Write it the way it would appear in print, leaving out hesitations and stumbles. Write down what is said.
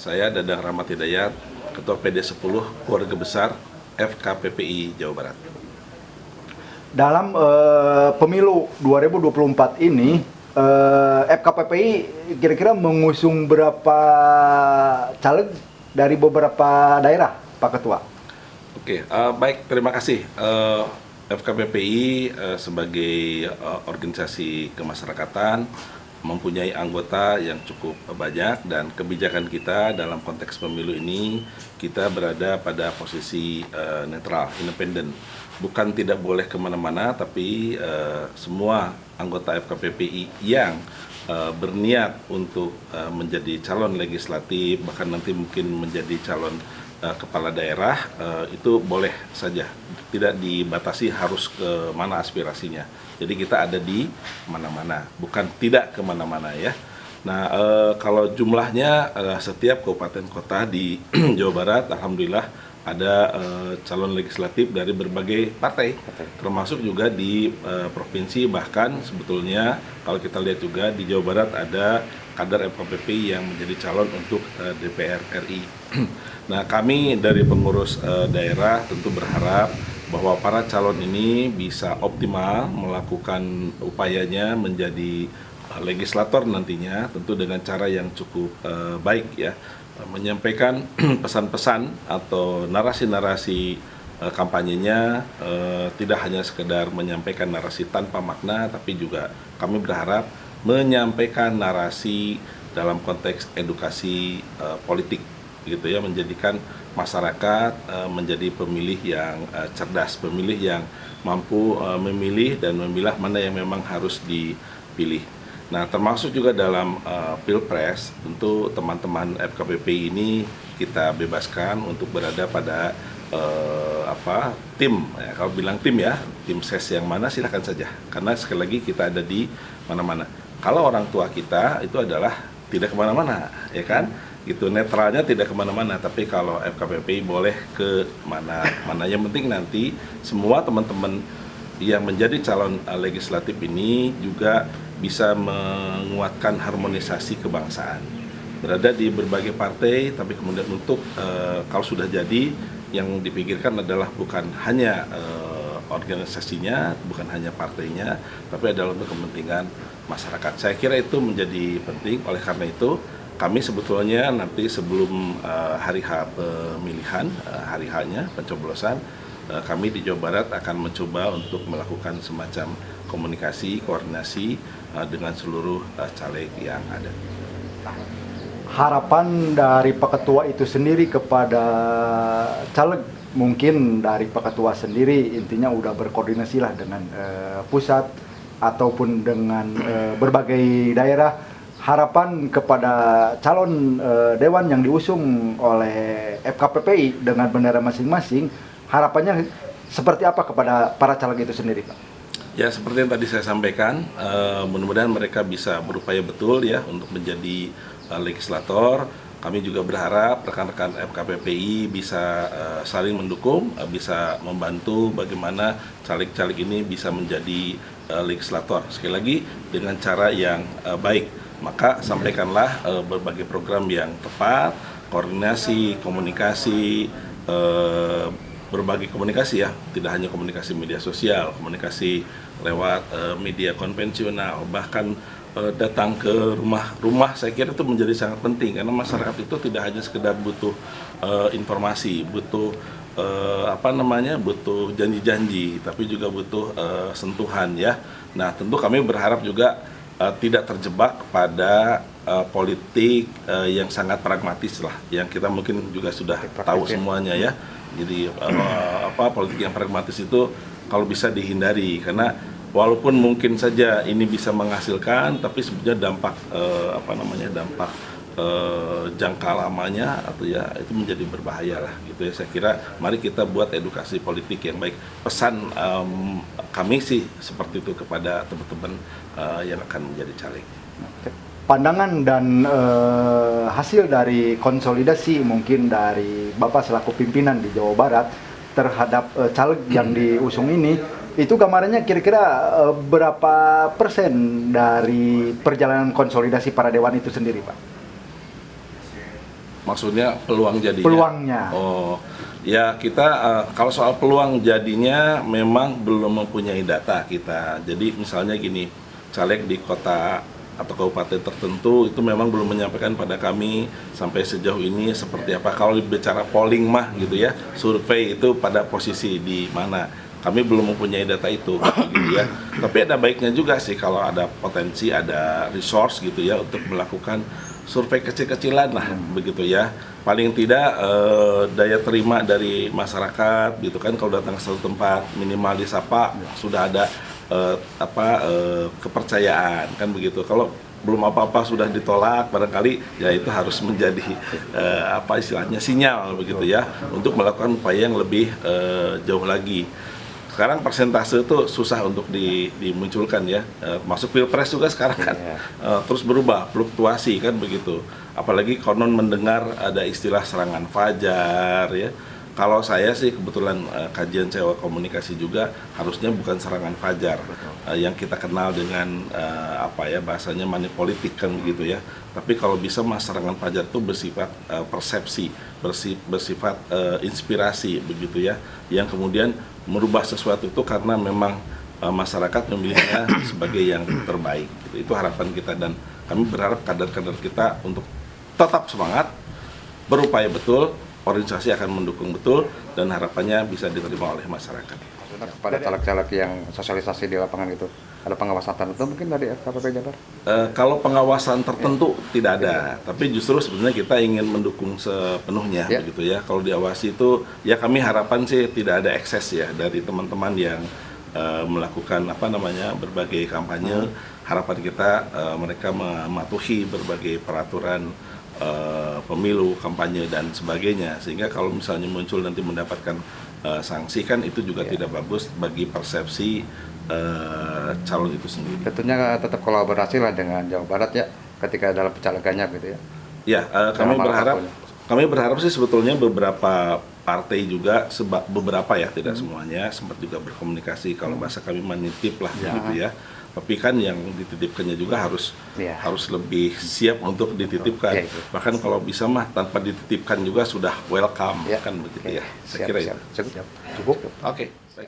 Saya Dadang Rahmat Hidayat, Ketua PD 10 Keluarga Besar FKPPI Jawa Barat. Dalam pemilu 2024 ini, FKPPI kira-kira mengusung berapa caleg dari beberapa daerah, Pak Ketua? Oke, baik, terima kasih. FKPPI sebagai organisasi kemasyarakatan mempunyai anggota yang cukup banyak, dan kebijakan kita dalam konteks pemilu ini kita berada pada posisi netral, independen. Bukan tidak boleh kemana-mana, tapi semua anggota FKPPI yang berniat untuk menjadi calon legislatif, bahkan nanti mungkin menjadi calon kepala daerah, itu boleh saja, tidak dibatasi harus ke mana aspirasinya. Jadi kita ada di mana-mana, bukan tidak kemana-mana ya. Nah, kalau jumlahnya setiap kabupaten kota di Jawa Barat, alhamdulillah ada calon legislatif dari berbagai partai, termasuk juga di provinsi. Bahkan sebetulnya kalau kita lihat juga di Jawa Barat ada kader FKPPI yang menjadi calon untuk DPR RI. Nah, kami dari pengurus daerah tentu berharap bahwa para calon ini bisa optimal melakukan upayanya menjadi legislator nantinya, tentu dengan cara yang cukup baik ya, menyampaikan pesan-pesan atau narasi-narasi kampanyenya, tidak hanya sekedar menyampaikan narasi tanpa makna, tapi juga kami berharap menyampaikan narasi dalam konteks edukasi politik gitu ya, menjadikan masyarakat menjadi pemilih yang cerdas, pemilih yang mampu memilih dan memilah mana yang memang harus dipilih. Nah, termasuk juga dalam Pilpres, tentu teman-teman FKPPI ini kita bebaskan untuk berada pada tim, ya, kalau bilang tim ya, tim ses yang mana silahkan saja, karena sekali lagi kita ada di mana-mana. Kalau orang tua kita itu adalah tidak kemana-mana, ya kan? Gitu, netralnya tidak kemana-mana. Tapi kalau FKPPI boleh ke mana-mana. Yang penting nanti semua teman-teman yang menjadi calon legislatif ini juga bisa menguatkan harmonisasi kebangsaan. Berada di berbagai partai, tapi kemudian untuk kalau sudah jadi, yang dipikirkan adalah bukan hanya organisasinya, bukan hanya partainya, tapi adalah untuk kepentingan masyarakat. Saya kira itu menjadi penting. Oleh karena itu, kami sebetulnya nanti sebelum hari H pemilihan, hari H-nya pencoblosan, kami di Jawa Barat akan mencoba untuk melakukan semacam komunikasi, koordinasi dengan seluruh caleg yang ada. Harapan dari Pak Ketua itu sendiri kepada caleg, mungkin dari Pak Ketua sendiri intinya udah berkoordinasi lah dengan pusat ataupun dengan berbagai daerah. Harapan kepada calon dewan yang diusung oleh FKPPI dengan bendera masing-masing, harapannya seperti apa kepada para caleg itu sendiri, Pak? Ya, seperti yang tadi saya sampaikan, mudah-mudahan mereka bisa berupaya betul ya untuk menjadi legislator. Kami juga berharap rekan-rekan FKPPI bisa saling mendukung, bisa membantu bagaimana caleg-caleg ini bisa menjadi legislator. Sekali lagi dengan cara yang baik. Maka sampaikanlah berbagai program yang tepat, koordinasi, komunikasi, berbagai komunikasi ya, tidak hanya komunikasi media sosial, komunikasi lewat media konvensional, bahkan datang ke rumah-rumah. Saya kira itu menjadi sangat penting, karena masyarakat itu tidak hanya sekedar butuh informasi, butuh butuh janji-janji, tapi juga butuh sentuhan ya. Nah, tentu kami berharap juga tidak terjebak pada politik yang sangat pragmatis lah, yang kita mungkin juga sudah tahu semuanya ya. Jadi politik yang pragmatis itu kalau bisa dihindari, karena walaupun mungkin saja ini bisa menghasilkan, tapi sebenarnya dampak dampak jangka lamanya atau ya itu menjadi berbahaya lah gitu ya. Saya kira mari kita buat edukasi politik yang baik. Pesan kami sih seperti itu kepada teman-teman yang akan menjadi caleg. Pandangan dan hasil dari konsolidasi mungkin dari Bapak selaku pimpinan di Jawa Barat terhadap caleg yang diusung ini, itu gambarannya kira-kira berapa persen dari perjalanan konsolidasi para dewan itu sendiri, Pak? Maksudnya peluang jadinya? Peluangnya. Oh, ya kita kalau soal peluang jadinya memang belum mempunyai data kita. Jadi misalnya gini, caleg di kota atau kabupaten tertentu itu memang belum menyampaikan pada kami sampai sejauh ini seperti apa. Kalau bicara polling mah gitu ya, survei itu pada posisi di mana. Kami belum mempunyai data itu gitu ya. Tapi ada baiknya juga sih kalau ada potensi, ada resource gitu ya untuk melakukan survei kecil-kecilan lah begitu ya. Paling tidak daya terima dari masyarakat gitu kan, kalau datang ke satu tempat minimal disapa sudah ada kepercayaan kan begitu. Kalau belum apa-apa sudah ditolak barangkali ya itu harus menjadi istilahnya sinyal begitu ya untuk melakukan upaya yang lebih jauh lagi. Sekarang persentase itu susah untuk dimunculkan ya, masuk pilpres juga sekarang kan terus berubah, fluktuasi kan begitu. Apalagi konon mendengar ada istilah serangan fajar ya. Kalau saya sih kebetulan kajian sewa komunikasi juga harusnya bukan serangan fajar yang kita kenal dengan bahasanya money politik kan begitu ya. Tapi kalau bisa mas serangan fajar itu bersifat persepsi, bersifat inspirasi begitu ya, yang kemudian merubah sesuatu itu karena memang masyarakat memilihnya sebagai yang terbaik. Gitu. Itu harapan kita dan kami berharap kader-kader kita untuk tetap semangat, berupaya betul. Organisasi akan mendukung betul dan harapannya bisa diterima oleh masyarakat. Maksudnya kepada caleg-caleg yang sosialisasi di lapangan itu, ada pengawasan tertentu mungkin dari KPP Jabar? Kalau pengawasan tertentu tidak ada, tapi justru sebenarnya kita ingin mendukung sepenuhnya begitu ya. Kalau diawasi itu ya kami harapan sih tidak ada ekses ya dari teman-teman yang melakukan berbagai kampanye. Harapan kita mereka mematuhi berbagai peraturan pemilu, kampanye dan sebagainya, sehingga kalau misalnya muncul nanti mendapatkan sanksi kan itu juga tidak bagus bagi persepsi calon itu sendiri. Tentunya tetap kolaborasi lah dengan Jawa Barat ya ketika dalam pencalegannya gitu ya. Ya, kami berharap sih sebetulnya beberapa partai juga, beberapa ya tidak semuanya sempat juga berkomunikasi, kalau bahasa kami menitip lah gitu ya. Tapi kan yang dititipkannya juga harus lebih siap untuk dititipkan. Bahkan kalau bisa mah tanpa dititipkan juga sudah welcome kan begitu ya. Saya kira itu. Cukup. Oke. Baik.